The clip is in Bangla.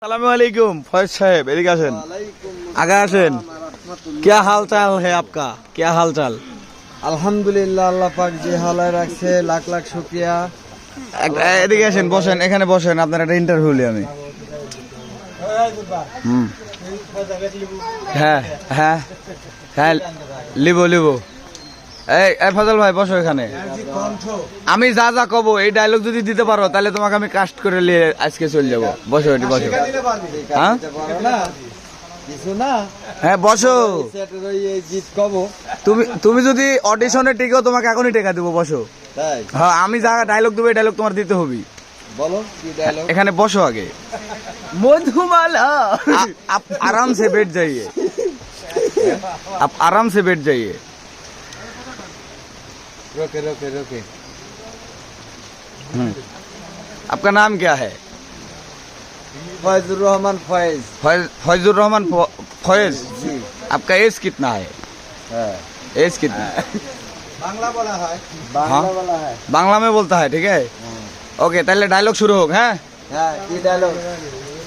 अस्सलामुअलैकुम फैज साहब एदिके आसेन आगे आसेन। क्या हाल चाल है आपका? क्या हाल चाल? আলহামদুলিল্লাহ, আল্লাহ পাক যে হালায় রাখছে লাখ লাখ শুকরিয়া। এদিকে আসেন, বসেন, এখানে বসেন, আপনার একটা ইন্টারভিউ লি আমি। হ্যাঁ হ্যাঁ হ্যাঁ, লিবো লিবো। এই ফজল ভাই বসো এখানে। আমি যা যা কব এই ডায়লগ যদি দিতে পারো তাহলে তোমাকে আমি কাস্ট করে নিয়ে আজকে চলে যাবো। বসো এটি বসো। হ্যাঁ কিছু না, হ্যাঁ বসো। জিত কব তুমি যদি অডিশনে টিকো তোমাকে এখনই টেকা দেবো। বসো। তাই হ্যাঁ, আমি যা ডায়লগ দেবো এই ডায়লগ তোমার দিতে হবে। বলো কি ডায়লগ। এখানে বসো আগে। মধুমালা आप आराम से बैठ जाइए, आप आराम से बैठ जाइए। रोके रोके रोके। आपका नाम क्या है? फैजुर रहमान फैज। फैजुर रहमान फैज। जी आपका एज कितना है? हाँ, एज कितना? बांग्ला बोला है, बांग्ला बोला है। बांग्ला में बोलता है, ठीक है। ओके, ताहले डायलॉग शुरू होगा। हाँ हाँ, की डायलॉग।